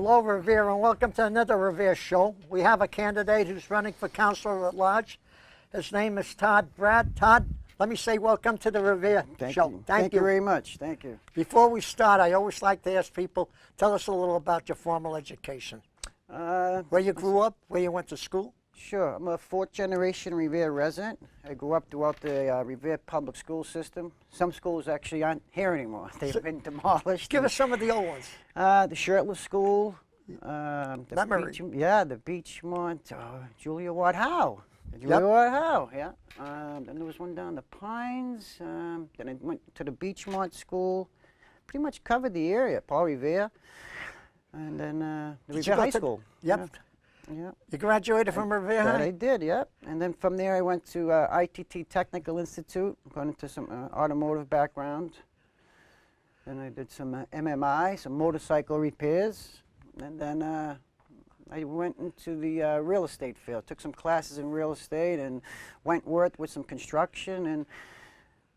Hello, Revere, and welcome to another Revere show. We have a candidate who's running for Councillor At-Large. His name is Todd Braid. Todd, let me say welcome to the Revere show. Thank you very much. Thank you. Before we start, I always like to ask people, tell us a little about your formal education. Where you grew up, where you went to school? Sure. I'm a fourth-generation Revere resident. I grew up throughout the Revere public school system. Some schools actually aren't here anymore. They've been demolished. Give us some of the old ones. The Shirtless School. The Beachmont. Julia Ward Howe. Ward Howe, yeah. Then there was one down the Pines. Then I went to the Beachmont School. Pretty much covered the area, Paul Revere. And then the Revere High School. Yep. Yeah. Yeah. You graduated from Revere High? I did, yep. And then from there I went to ITT Technical Institute, got into some automotive background. Then I did some MMI, some motorcycle repairs. And then I went into the real estate field, took some classes in real estate and Wentworth with some construction and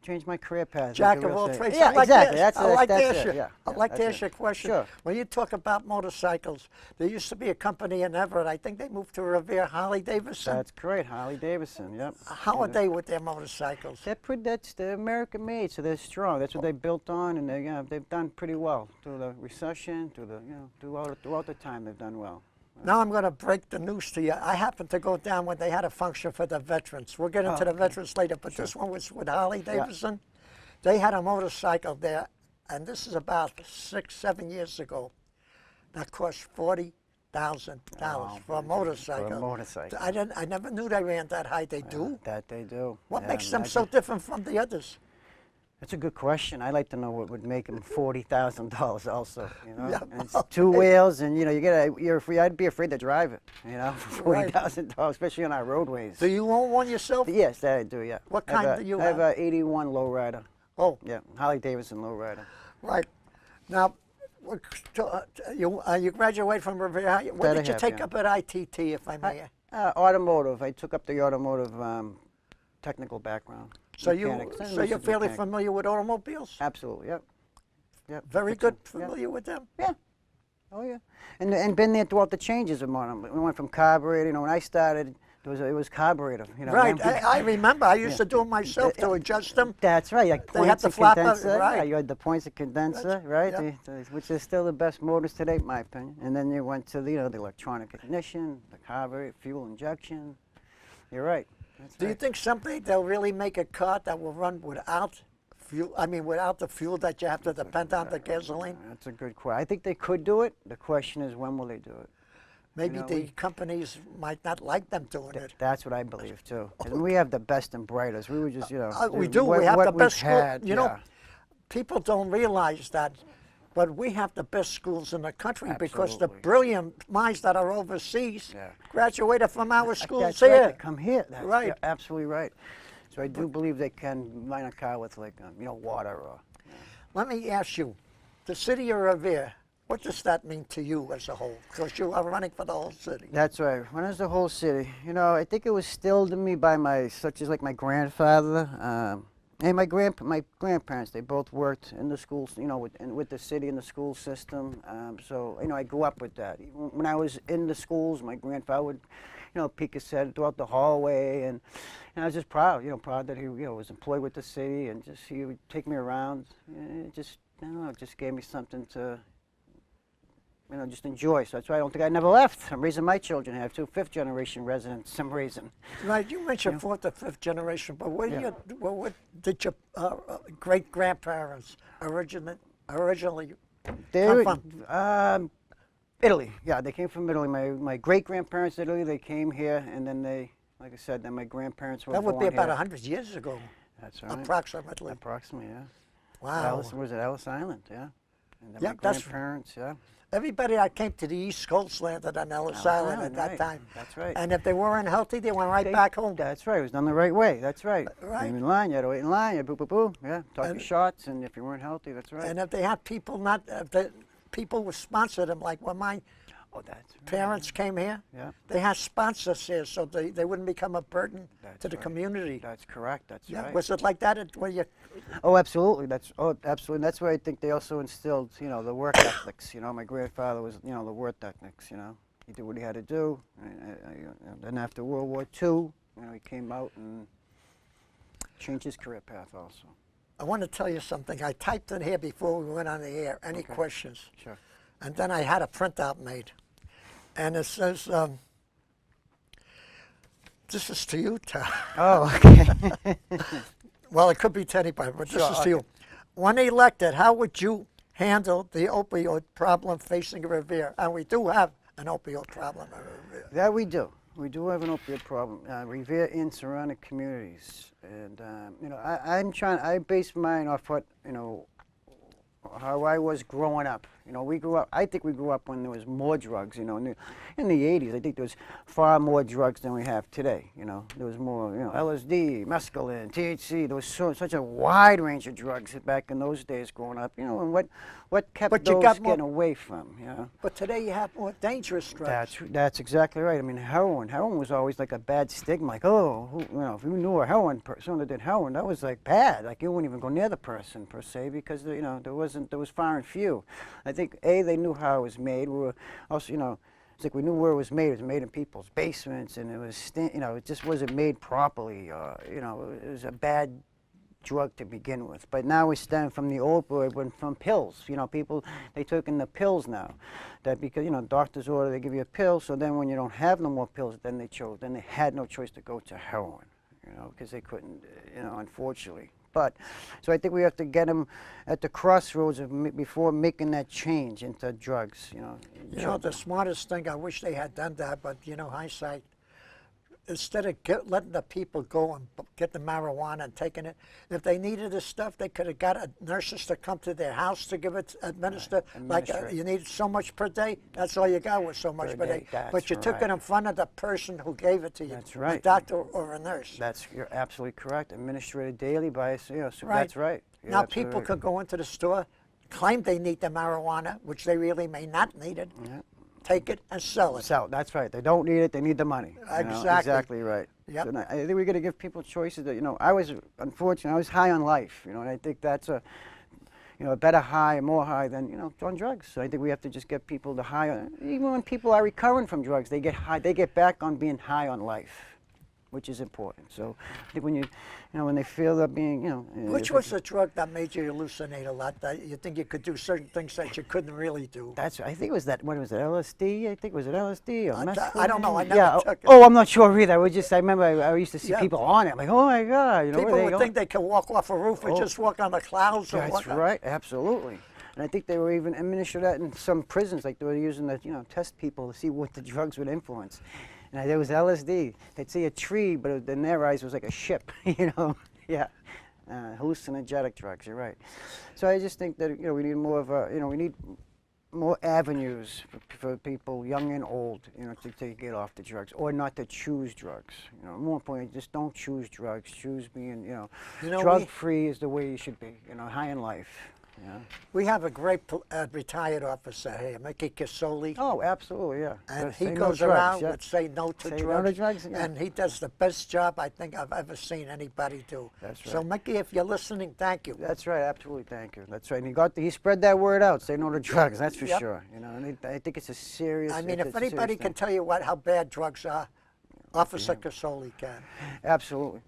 changed my career path. Jack of all trades. Yeah, exactly. I'd like to ask you. Yeah, I'd like to ask you a question. Sure. When you talk about motorcycles, there used to be a company in Everett. I think they moved to Revere, Harley Davidson. That's correct, Harley Davidson. Yep. How are they with their motorcycles? They're American made, so they're strong. That's what they built on, and they've done pretty well through the recession, throughout the time they've done well. Now I'm going to break the news to you. I happened to go down when they had a function for the veterans. We'll get into the veterans later, but this one was with Harley Davidson. Yeah. They had a motorcycle there, and this is about 6, 7 years ago. That cost $40,000 for a motorcycle. For a motorcycle. I never knew they ran that high. They do? That they do. What makes them so different from the others? That's a good question. I'd like to know what would make them $40,000 also, you know? Yeah. And it's two wheels and, you know, you're free. I'd be afraid to drive it, you know, for $40,000, especially on our roadways. Do you own one yourself? Yes, that I do, yeah. What kind do you have? I have an 81 lowrider. Oh. Yeah, Harley Davidson lowrider. Right. Now, you graduated from Revere. What did you take up at ITT, if I may? Automotive. I took up the automotive technical background. So you're fairly familiar with automobiles? Absolutely, yep. Yep. Very good, familiar with them? Yeah. Oh yeah. And been there throughout the changes of them. We went from carburetor, you know, when I started, it was carburetor, you know. Right, I remember. I used to do them myself to adjust them. That's right, like they had the flap condenser. Right. Yeah, you had the points of condenser, right? Yep. Which is still the best motors today, in my opinion. And then you went to the, the electronic ignition, the carburetor, fuel injection. You're right. Do you think someday they'll really make a car that will run without fuel? I mean, without the fuel that you have to depend on, the gasoline? That's a good question. I think they could do it. The question is, when will they do it? Maybe the companies might not like them doing it. That's what I believe too. And we have the best and brightest. We were just, we do. We have the best schools. You know, people don't realize that. But we have the best schools in the country because the brilliant minds that are overseas graduated from our schools here. Right, they come here. That's right. You're absolutely right. So I do believe they can line a car with like, water or... Let me ask you, the City of Revere, what does that mean to you as a whole? Because you are running for the whole city. That's right. When is the whole city? You know, I think it was instilled in me by my grandfather. And my grandparents, they both worked in the schools, with the city and the school system. So, I grew up with that. Even when I was in the schools, my grandfather would, peek his head throughout the hallway. And I was just proud, proud that he, was employed with the city and just, he would take me around. And it just, I don't know, it just gave me something to, just enjoy. So that's why I don't think I never left. I'm raising my children. I have 2 5th-generation residents I'm raising. Right, you mentioned 4th or 5th generation, but what did your great-grandparents originally come from? Italy. Yeah, they came from Italy. My great-grandparents Italy, they came here, and then they, like I said, then my grandparents were born here. That would be about 100 years ago. That's right. Approximately. Approximately, yeah. Wow. Was it Ellis Island, yeah. And then my grandparents, yeah. Everybody that came to the East Coast landed on Ellis Island at that time. That's right. And if they weren't healthy, they went back home. That's right. It was done the right way. That's right. Right. Came in line. You had to wait in line. You had boo. Yeah. Talk your shots. And if you weren't healthy, that's right. And if they had people people would sponsor them, like when my Oh, that's right. Parents came here. Yeah. They had sponsors here, so they wouldn't become a burden That's to the right. community. That's correct. That's Yeah, right. was it like that when you? Oh, absolutely. Absolutely. That's why I think they also instilled, the work ethics. My grandfather was, the work ethics. He did what he had to do. Then after World War II, he came out and changed his career path also. I want to tell you something. I typed in here before we went on the air. Any questions? Sure. And then I had a printout made, and it says, "This is to you, Todd." Oh, okay. Well, it could be to anybody, but this Sure, is to you. When elected, how would you handle the opioid problem facing Revere? And we do have an opioid problem in Revere. That we do. We do have an opioid problem. Revere and surrounding communities, and I base mine off what how I was growing up. We grew up. I think we grew up when there was more drugs. In the '80s, I think there was far more drugs than we have today. There was more. LSD, mescaline, THC. There was such a wide range of drugs back in those days growing up. And what kept But you those got more- getting away from? But today you have more dangerous drugs. That's exactly right. I mean, heroin. Heroin was always like a bad stigma. Like, oh, if you knew a someone that did heroin, that was like bad. Like you wouldn't even go near the person per se because there was far and few. I think they knew how it was made. We were also it's like we knew where it was made. It was made in people's basements, and it was it just wasn't made properly. It was a bad drug to begin with. But now we stem from the opioid, from pills. People, they took in the pills now. That because, doctors order, they give you a pill, so then when you don't have no more pills, then they had no choice to go to heroin, because they couldn't, unfortunately. But, so I think we have to get them at the crossroads before making that change into drugs, The smartest thing, I wish they had done that, but hindsight, instead of letting the people go and get the marijuana and taking it, if they needed this stuff, they could have got nurses to come to their house to give it, administer. Like you needed so much per day, that's all you got was so much per day. But you took it in front of the person who gave it to you, That's right. a doctor or a nurse. You're absolutely correct. Administrated daily by, so Right. that's right. You're Now absolutely people right. could go into the store, claim they need the marijuana, which they really may not need it, take it and sell it. So that's right. They don't need it. They need the money. Exactly. Exactly right. Yep. So I think we're going to give people choices. That I was unfortunate. I was high on life. And I think that's a better high, more high than on drugs. So I think we have to just get people to high on. Even when people are recovering from drugs, they get high. They get back on being high on life, which is important. So I think when when they feel they're being Which was the drug that made you hallucinate a lot? That you think you could do certain things that you couldn't really do? I think it was that. What was it? LSD? I think was it LSD or mescaline? I don't know. I never took it. Oh, I'm not sure either. I remember I used to see people on it. I'm like, oh my God! People would think they could walk off a roof and just walk on the clouds. That's right. Absolutely. And I think they were even administered that in some prisons. Like they were using that, test people to see what the drugs would influence. And there was LSD. They'd see a tree, but in their eyes it was like a ship. Yeah. Hallucinogenic drugs. You're right. So I just think that we need more of we need more avenues for people, young and old, to get off the drugs or not to choose drugs. More importantly, just don't choose drugs. Choose being, drug-free is the way you should be. High in life. Yeah. We have a great retired officer here, Mickey Casoli. Oh, absolutely, yeah. And Say he no goes drugs, around yeah. with say no to Say drugs. no to drugs, yeah. And he does the best job I think I've ever seen anybody do. That's right. So Mickey, if you're listening, thank you. That's right, absolutely, thank you. That's right. And he spread that word out. Say no to drugs. That's for sure. And I think it's a serious. I mean, it's if a serious anybody can thing. tell you how bad drugs are, Officer Casoli can. Absolutely.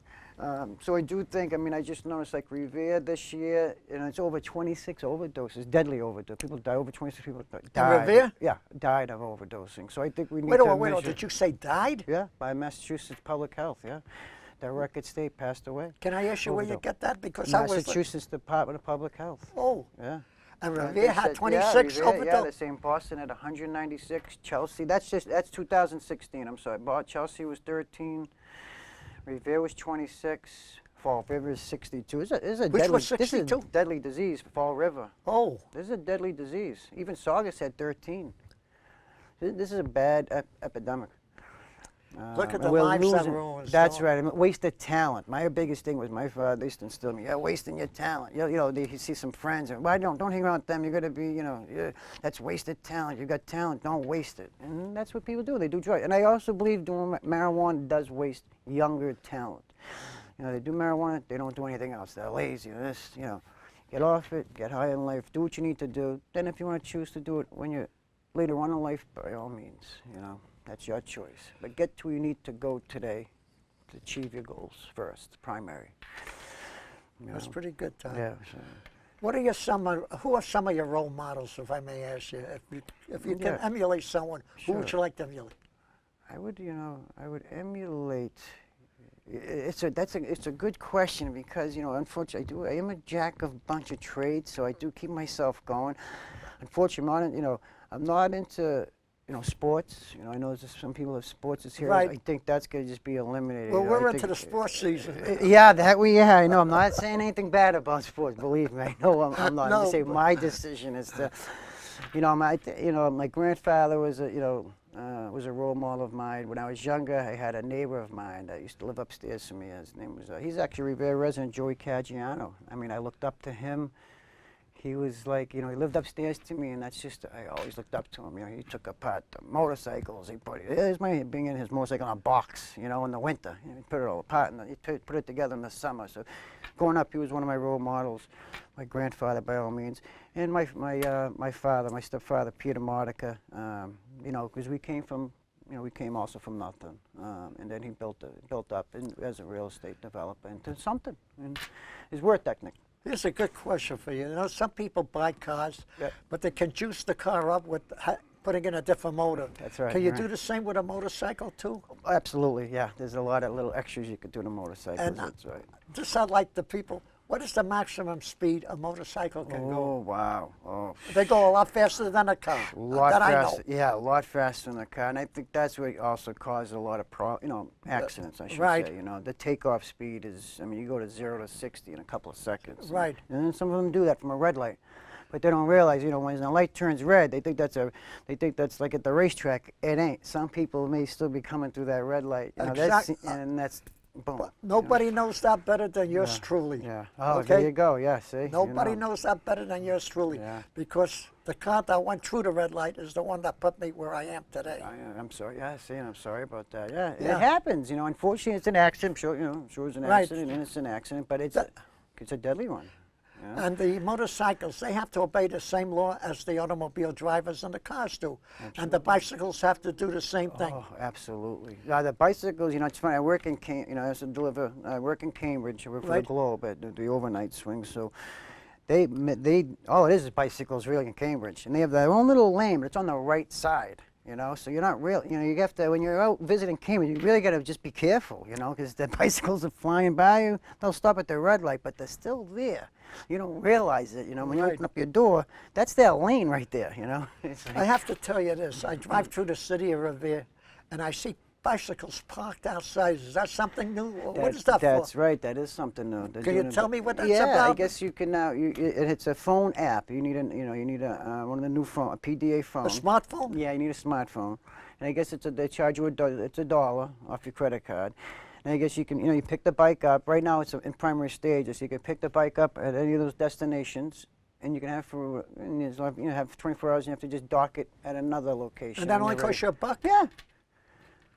So I do think, I just noticed like Revere this year, it's over 26 overdoses, deadly overdose. People die, over 26 people died. Revere? Yeah, died of overdosing. So I think we need Wait to a minute, measure- did you say died? Yeah, by Massachusetts Public Health, yeah. Their record state passed away. Can I ask you where you Overdose. get that? Because I was... Massachusetts Department of Public Health. Oh, Yeah. and They Revere had said- 26 yeah, Revere, Yeah, overdose. the same. Boston at 196. Chelsea, that's 2016. I'm sorry. Chelsea was 13. Revere was 26. Fall River is 62. This is a Which deadly, was This is 62? a deadly disease. Fall River. Oh, This is a deadly disease. Even Saugus had 13. This is a bad epidemic. Look at and the we're lives that losing- ruins. That's don't- right. I mean, wasted talent. My biggest thing was my father used to instill me, you're wasting your talent. You see some friends, and why don't hang around with them? You're going to be, that's wasted talent. You got talent, don't waste it. And that's what people do. They do drugs. And I also believe doing marijuana does waste younger talent. They do marijuana, they don't do anything else. They're lazy. Get off it, get high in life, do what you need to do. Then if you want to choose to do it when you're later on in life, by all means, that's your choice. But get to where you need to go today to achieve your goals first, primary. That's pretty good, Todd. Yeah. Who are some of your role models, if I may ask you? If you can emulate someone, who would you like to emulate? I would emulate. It's a good question because unfortunately I am a jack of a bunch of trades, so I do keep myself going. Unfortunately, I'm not into sports. I know there's some people have sports is here. Right. I think that's gonna just be eliminated. Well, we're I into think, the sports season. I know. I'm not saying anything bad about sports. Believe me, I know I'm not. No, I'm just saying but- my decision is to, my grandfather was was a role model of mine. When I was younger, I had a neighbor of mine that used to live upstairs from me. His name was, he's actually a Revere resident, Joey Caggiano. I mean, I looked up to him. He was like, he lived upstairs to me, and that's just, I always looked up to him. He took apart the motorcycles. He put bringing his motorcycle in a box, in the winter. He put it all apart, and he put it together in the summer. So growing up, he was one of my role models, my grandfather, by all means. And my father, my stepfather, Peter Modica, because we came from, we came also from nothing. And then he built up as a real estate developer into something. And his work technique. Here's a good question for you. Some people buy cars, but they can juice the car up with putting in a different motor. That's right. Can you do the same with a motorcycle too? Absolutely, yeah. There's a lot of little extras you could do to motorcycles. And that's right. Just I'd like the people. What is the maximum speed a motorcycle can go? Oh wow! Oh, They go a lot faster than a car. a lot that faster. I know. Yeah, a lot faster than a car, and I think that's what also causes a lot of accidents. I should right. say. The takeoff speed is. I mean, you go to 0 to 60 in a couple of seconds. Right. And then some of them do that from a red light. But they don't realize, when the light turns red, they think that's like at the racetrack. It ain't. Some people may still be coming through that red light. Exactly. And that's boom. Nobody knows that better than yours truly. Yeah. Oh, okay? there you go. Yeah. See. Nobody knows that better than yours truly. Yeah. Because the car that went through the red light is the one that put me where I am today. I'm sorry. Yeah. See, I'm sorry about that. Yeah. Yeah. It happens. Unfortunately, it's an accident. I'm sure it's an Right. accident, and it's an accident, but it's a deadly one. Yeah. And the motorcycles, they have to obey the same law as the automobile drivers and the cars do. Absolutely. And the bicycles have to do the same thing. Oh, absolutely. The bicycles, it's funny. I work in I work in Cambridge. I work for the Globe at the overnight swing. So all it is bicycles really in Cambridge, and they have their own little lane, but it's on the right side. So you're not real. You have to, when you're out visiting Cambridge, you really got to just be careful. Because the bicycles are flying by you. They'll stop at the red light, but they're still there. You don't realize it. When you open up your door, that's their lane right there. It's like, I have to tell you this. I drive through the city of Revere, and I see bicycles parked outside. Is that something new? What is that for? That's right. That is something new. Can you tell me what that's about? about? I guess you can now. It's a phone app. You need one of the new phone, a PDA phone. A smartphone? Yeah, you need a smartphone, and I guess they charge you it's $1 off your credit card. And I guess you can, you pick the bike up. Right now it's in primary stages. So you can pick the bike up at any of those destinations, and you can have have 24 hours. And you have to just dock it at another location. And that only costs you $1? Yeah.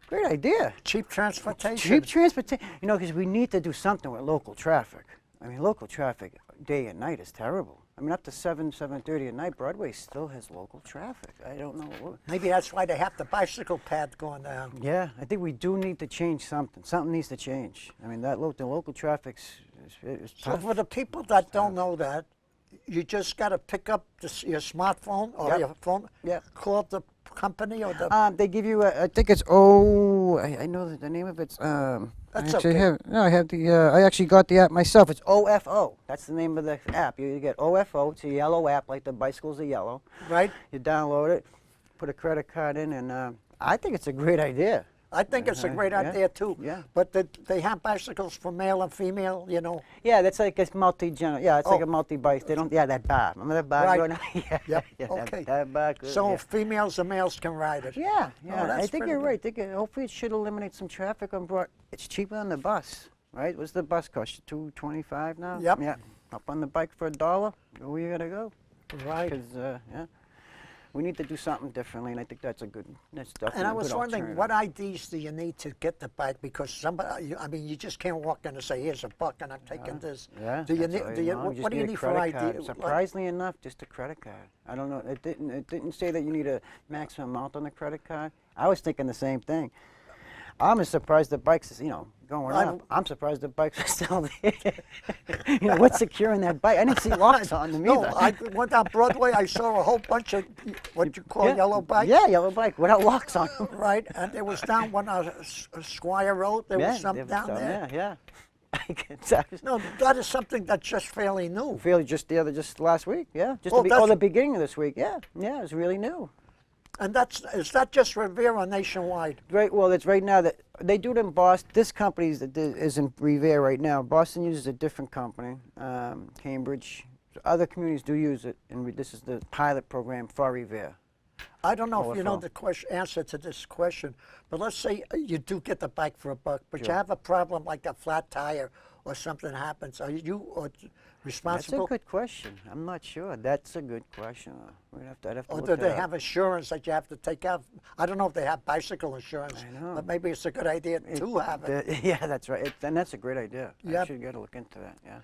Great idea. Cheap transportation. Cheap transportation. Because we need to do something with local traffic. I mean, local traffic day and night is terrible. I mean, up to 7:30 at night, Broadway still has local traffic. I don't know. Maybe that's why they have the bicycle path going down. Yeah, I think we do need to change something. Something needs to change. I mean, the local traffic's is So tough. for the people that don't know that, you just got to pick up your smartphone or your phone, call up the company or the... They give you I think it's, I know the name of it's, That's I actually got the app myself. It's OFO. That's the name of the app. You get OFO. It's a yellow app, like the bicycles are yellow. Right. You download it, put a credit card in, and I think it's a great idea. I think it's a great idea too. Yeah. But they have bicycles for male and female, you know. Yeah, that's like it's multi-general. Yeah, it's like Oh. a multi-bike. They don't. Yeah, that bar. Remember that bar? Right. Going on? Yeah. Yep. Yeah, Okay. That bar. So yeah. females and males can ride it. Yeah, Oh, yeah. that's I think pretty you're good. right. I think hopefully it should eliminate some traffic on Broad. It's cheaper than the bus, right? What's the bus cost? $2.25 now. Yep. Yeah. Up on the bike for $1. Go where you gotta go. Right. Because yeah, we need to do something differently, and I think that's a good. That's definitely And I a was good wondering, alternative. what IDs do you need to get the bike? Because somebody, I mean, you just can't walk in and say, "Here's a buck, and I'm taking this." Yeah. Do you that's need? all Do you? know. What, just what do you a need for credit ID? card. Like- Surprisingly enough, just a credit card. I don't know. It didn't. It didn't say that you need a maximum amount on the credit card. I was thinking the same thing. I'm as surprised the bikes is, going up. I'm surprised the bikes are still there. What's securing that bike? I didn't see locks on them No, either. I went down Broadway. I saw a whole bunch of what you call Yeah. yellow bikes. Yeah, yellow bike without locks on them. Right, and there was down one Squire Road. There was some there was down some there. Yeah. Exactly. No, that is something that's just fairly new. Really, just last week. Yeah, just Oh, that's- the beginning of this week. Yeah, it was really new. And is that just Revere or nationwide? Right. Well, it's right now that they do it in Boston. This company is in Revere right now. Boston uses a different company, Cambridge. Other communities do use it, and this is the pilot program for Revere. I don't know if you know OFL. the answer to this question, but let's say you do get the bike for $1, but you Sure. have a problem like a flat tire or something happens. Are you That's a responsible? good question. I'm not sure. That's a good question. I'd have to Or look do that they up. have insurance that you have to take out? I don't know if they have bicycle insurance, I know. but maybe it's a good idea to have it. Yeah, that's right. And that's a great idea. I Yep. should get to look into that. Yeah.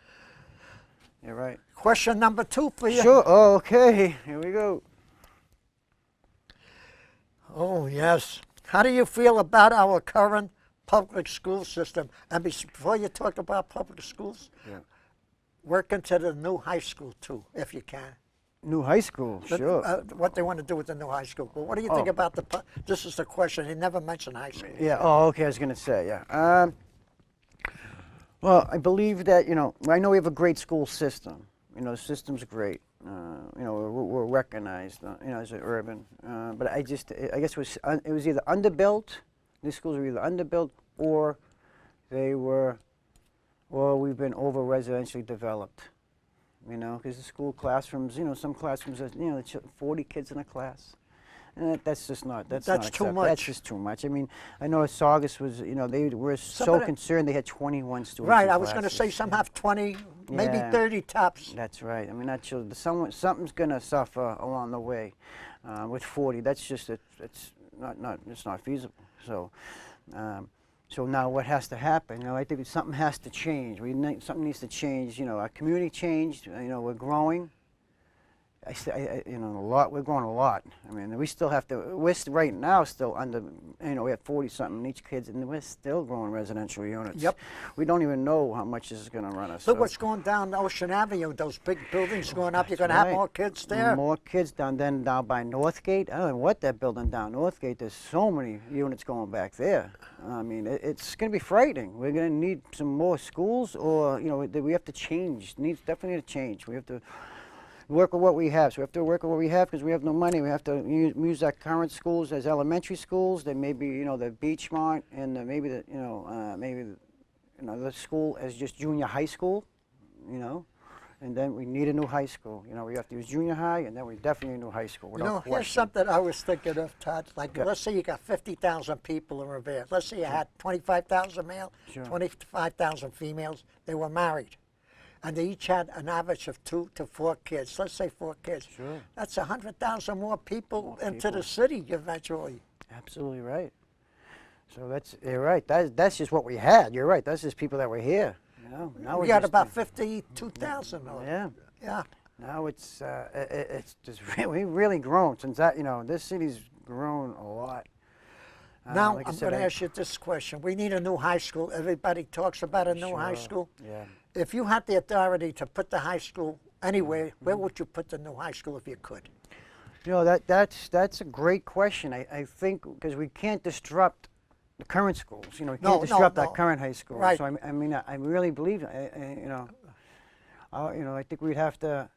You're right. Question number 2 for you. Sure. Oh, okay. Here we go. Oh, yes. How do you feel about our current public school system? And before you talk about public schools, Yeah. work into the new high school too, if you can. New high school. Sure. What they want to do with the new high school. But what do you think Oh. about this is the question. He never mentioned high school. Yeah. Oh, okay. I was gonna say. Yeah. Well, I believe that I know we have a great school system. The system's great. We're recognized. As an urban. But I guess it was either underbuilt. These schools were either underbuilt or we've been over residentially developed. Because the school classrooms, some classrooms are, 40 kids in a class. And that's just not, that's not too acceptable. much. That's just too much. I mean, I know Saugus was, they were so of the- concerned they had 21 students Right, in I was going to say classes. some have 20, maybe Yeah. 30 tops. That's right. I mean, something's going to suffer along the way. With 40, that's just it's not feasible. So, so now what has to happen? I think something has to change. Something needs to change. Our community changed. We're growing. A lot. We're growing a lot. I mean, we still have to. We're right now still under. We have 40-something each kids, and we're still growing residential units. Yep. We don't even know how much this is going to run us. Look so. what's going down Ocean Avenue, those big buildings going up. You're going That's to have right. more kids there. More kids down by Northgate. I don't know what they're building down Northgate. There's so many units going back there. I mean, it's going to be frightening. We're going to need some more schools, or we have to change. Needs definitely to change. We have to work with what we have. So we have to work with what we have because we have no money. We have to use our current schools as elementary schools. Then maybe the Beachmont and maybe the school as just junior high school. And then we need a new high school. We have to use junior high, and then we definitely need a new high school. Without Here's question. something I was thinking of, Todd. Like, Yeah. let's say you got 50,000 people in Revere. Let's say you had 25,000 male, Sure. 25,000 females. They were married. And they each had an average of 2 to 4 kids. Let's say 4 kids. Sure. That's 100,000 more people into people. the city eventually. Absolutely right. So you're right. That's just what we had. You're right. That's just people that were here. Now We we're got just, about 52,000. Yeah. Yeah. Now it's just we've really grown since that. This city's grown a lot. Now, like I I'm said, going to ask you this question. We need a new high school. Everybody talks about a new high Sure. school. Yeah. If you had the authority to put the high school anywhere, where would you put the new high school if you could? That's a great question. I think because we can't disrupt the current schools. We can't No, disrupt no. our current high schools. Right. So I really believe. I think we'd have to.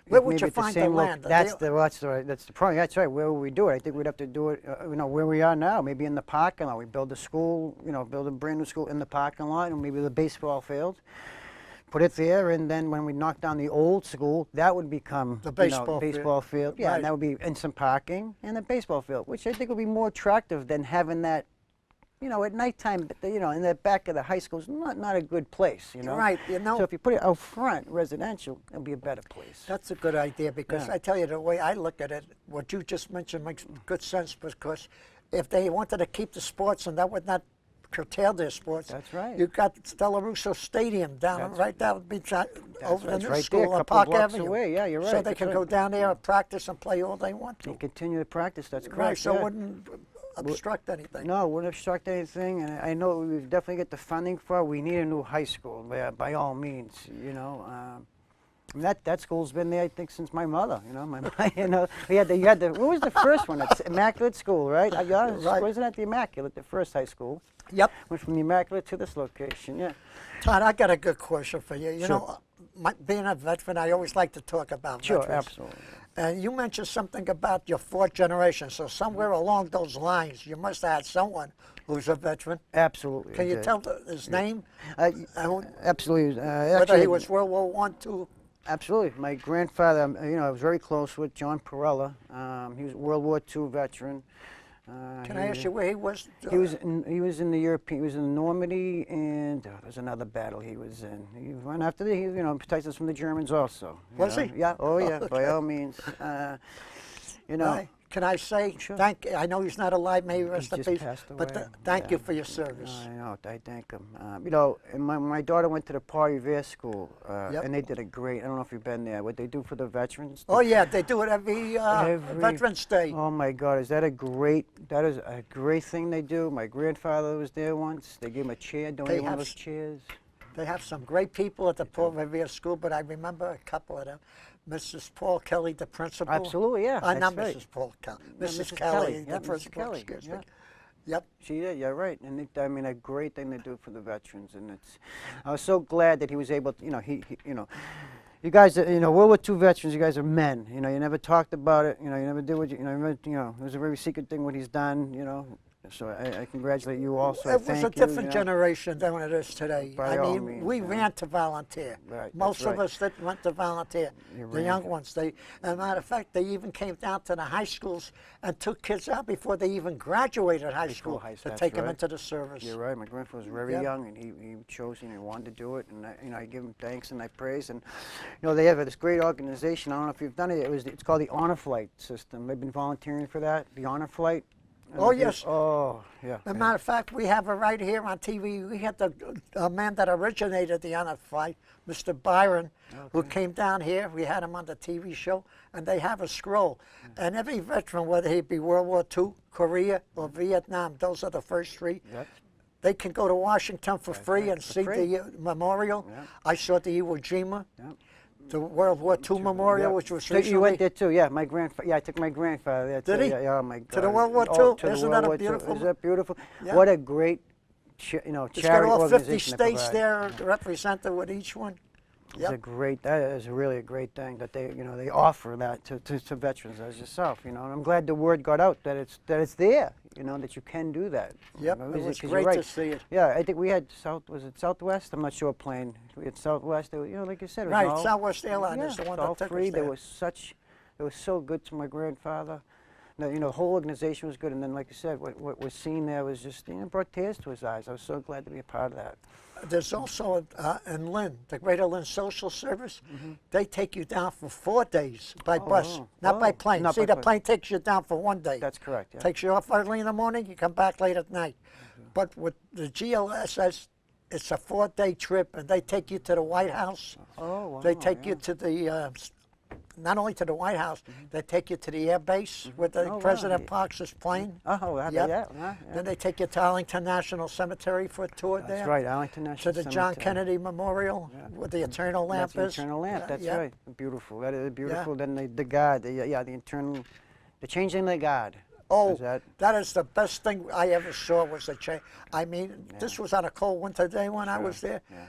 Where if would maybe you at the find the same land? That's the problem. That's right. Where would we do it? I think we'd have to do it, where we are now. Maybe in the parking lot. We build a school, build a brand new school in the parking lot, and maybe the baseball field. Put it there, and then when we knock down the old school, that would become The baseball field. baseball field. Yeah, Right. and that would be in some parking and a baseball field, which I think would be more attractive than having that. At nighttime, in the back of the high school is not a good place, Right, So if you put it out front, residential, it'll be a better place. That's a good idea because Yeah. I tell you, the way I look at it, what you just mentioned makes good sense because if they wanted to keep the sports and that would not curtail their sports. That's right. You got Stella Russo Stadium down That's- right down over the right. It's new right school there, a on couple Park blocks Avenue. away. Yeah, you're So right. they That's can right. go down there and practice and play all they want to. And continue to practice. That's correct. Right, so yeah. it wouldn't obstruct anything. No, it wouldn't obstruct anything, and I know we definitely get the funding for it. We need a new high school, by all means, that school's been there, I think, since my mother, we had what was the first one? It's Immaculate School, right? Right. Wasn't that the Immaculate, the first high school? Yep. Went from the Immaculate to this location, yeah. Todd, I got a good question for you. You Sure. know, being a veteran, I always like to talk about Sure, veterans. absolutely. And you mentioned something about your fourth generation. So somewhere along those lines, you must have had someone who's a veteran. Absolutely. Can I you did. tell his name? Absolutely. Whether Actually, he was World War I, II? Absolutely. My grandfather, I was very close with John Perella. He was a World War II veteran. Can I ask you where he was? He was in the European. He was in Normandy, and there's another battle he was in. He went after protected us from the Germans also. Was he? Yeah. Oh yeah. Okay. By all means. Can I say Sure. I know he's not alive, may he rest in just peace, passed but away. thank you Yeah. for your service. I know. I thank him. And my daughter went to the Revere school, Yep. and they did a great. I don't know if you've been there. What they do for the veterans. Oh yeah, they do it every Veterans Day. Oh my God, that is a great thing they do. My grandfather was there once. They gave him a chair, donated one of those chairs. They have some great people at the Paul Revere School, but I remember a couple of them. Mrs. Paul Kelly, the principal. Absolutely, yeah. Not that's right. Mrs. Paul Kelly. No, Mrs. Kelly, yeah, the Mrs. principal. Kelly, Excuse yeah. me. Yep. She did, yeah, right. And a great thing they do for the veterans. And I was so glad that he was able to, you guys, World War II veterans, you guys are men. You never talked about it. You never did what it was a very secret thing what he's done. So I congratulate you also. It was a different generation than it is today. By I all mean, means, we yeah. ran to volunteer. Right, Most that's of right. us didn't went to volunteer. You The ran. young ones, as a matter of fact, they even came down to the high schools and took kids out before they even graduated high school to that's take them right. into the service. You're right. My grandfather was very Yep. young, and he chose, he wanted to do it, and I give him thanks and I praise. And they have this great organization. I don't know if you've done it. It's called the Honor Flight system. I've been volunteering for that. The Honor Flight. Oh, yes. Oh, yeah. As a matter of fact, we have it right here on TV. We had the man that originated the honor flight, Mr. Byron, who came down here. We had him on the TV show, and they have a scroll. And every veteran, whether he be World War II, Korea, or Vietnam, those are the first three. Yep. They can go to Washington for free right, and for see free. the memorial. Yep. I saw the Iwo Jima, Yep. the World War II memorial, Yeah. which was So you recently. went there too, yeah. My grandfather, yeah, I took my grandfather there too. Did he? Yeah, oh my God. To the World War Oh, II? to the Isn't World that a War II. beautiful- Isn't that beautiful? Yeah. What a great, It's got charity all 50 organization they states provide. there represented with each one. Yep. That is really a great thing that they offer that to veterans as yourself, and I'm glad the word got out that it's there, that you can do that. Yep, it was great to see it. Yeah, I think we had Southwest? I'm not sure plane. We had Southwest, like you said, it was Right, all, Southwest Airlines is the yeah, one all that took free. us there. It was so good to my grandfather. The whole organization was good, and then, like you said, what was seen there was just, brought tears to his eyes. I was so glad to be a part of that. There's also in Lynn, the Greater Lynn Social Service, they take you down for 4 days by bus, not by plane. Not See, by the plane. plane takes you down for 1 day. That's correct, yeah. Takes you off early in the morning, you come back late at night. But with the GLSS, it's a 4-day trip, and they take you to the White House. Oh, wow, They take yeah. you to the, not only to the White House, they take you to the air base where the Oh, wow. President parks his plane. Oh, Yep. yeah. Then they take you to Arlington National Cemetery for a tour there. That's right, Arlington To National the John Cemetery. Kennedy Memorial where the Eternal Lamp That's is. the eternal lamp. That's yeah. right. Beautiful. That is beautiful. Then the guard. The changing the guard. Oh, Is that- that is the best thing I ever saw was the change. I mean, this was on a cold winter day when I was there. yeah.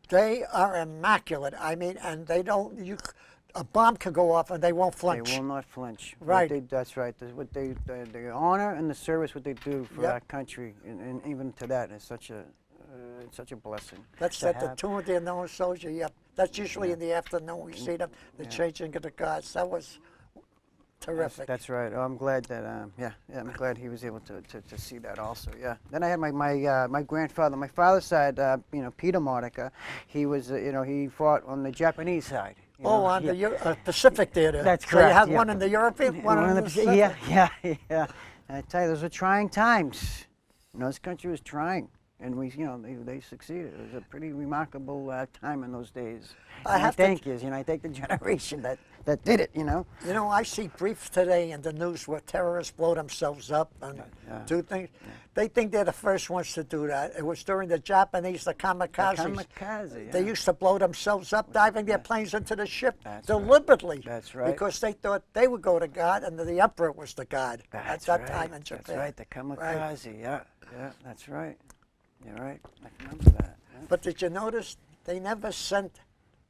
They are immaculate. I mean, and they don't, a bomb could go off and they won't They flinch. will not flinch. Right. That's right. The honor and the service what they do for Yep. our country, and even to that, is such a it's such a blessing. That's to at the have. Tomb of the Unknown Soldier. Yep. That's usually in the afternoon. We see them, the Yeah. changing of the guards. That was terrific. That's right. Oh, I'm glad that I'm glad he was able to see that also. Yeah. Then I had my grandfather, my father's side, Peter Modica. He was he fought on the Japanese side. You know, on the Pacific Theater. That's So correct, you had yeah. one in the European, one in the Pacific. Yeah. I tell you, those were trying times. This country was trying, and they succeeded. It was a pretty remarkable time in those days. I have to- thank you. I thank the generation that did it. I see briefs today in the news where terrorists blow themselves up and do things. They think they're the first ones to do that. It was during the Japanese, the kamikazes. Kamikaze. They used to blow themselves up, diving their planes into the ship That's deliberately. right. That's right. Because they thought they would go to God and the emperor was the God at that time in Japan. That's right, the kamikaze. Right. Yeah, that's right. You're right. I remember that. Yeah. But did you notice they never sent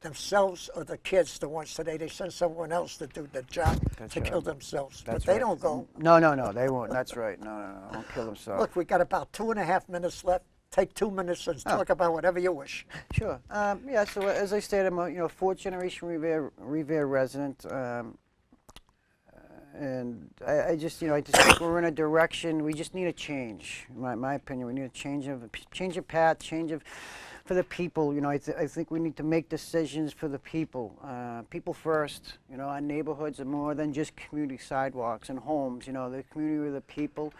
themselves or the kids the ones today? They send someone else to do the job That's to right. kill themselves. That's but they right. don't go. No, they won't. That's right. No. Don't kill themselves. Look, we got about 2.5 minutes left. Take 2 minutes and talk about whatever you wish. Sure. So as I stated, I'm a fourth generation Revere resident, and I just think we're in a direction. We just need a change. In my opinion, we need a change of path, for the people. I think we need to make decisions for the people. People first. Our neighborhoods are more than just community sidewalks and homes. The community of the people.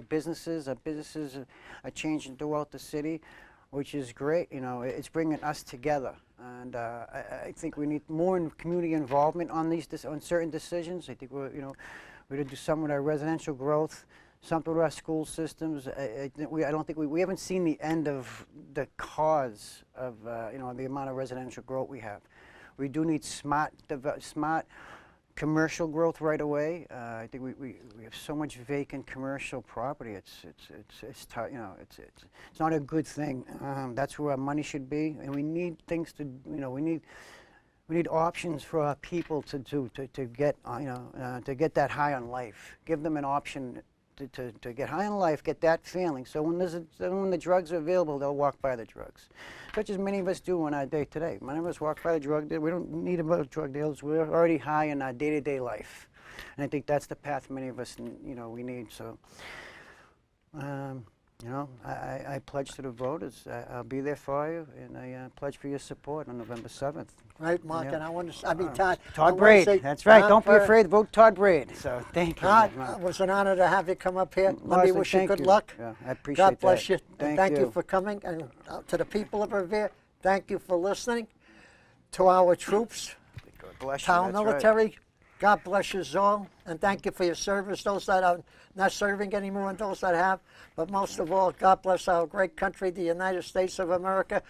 Businesses are changing throughout the city, which is great. It's bringing us together. And I think we need more community involvement on on certain decisions. I think we're going to do some with our residential growth, something with our school systems. I don't think we haven't seen the end of the cause of the amount of residential growth we have. We do need smart commercial growth right away. I think we have so much vacant commercial property. It's not a good thing. That's where our money should be, and we need things to we need options for our people to get to get that high on life. Give them an option to get high on life, get that feeling. So when the drugs are available, they'll walk by the drugs, such as many of us do on our day today. Many of us walk by the drug dealer. We don't need about drug dealers. We're already high in our day-to-day life, and I think that's the path many of us we need. So. I pledge to the voters. I'll be there for you, and I pledge for your support on November 7th. Right, Mark, Yeah. and I want to, Todd. Todd Braid, that's right. Don't be afraid to vote Todd Braid. So thank you. Todd, Mark. it was an honor to have you come up here. Let me Marcy, wish you thank good you. luck. Yeah, I appreciate God bless that. you. And thank you you for coming. And to the people of Revere, thank you for listening. To our troops, God bless you. town That's military, right. God bless you all. And thank you for your service, those that are not serving anymore and those that have. But most of all, God bless our great country, the United States of America.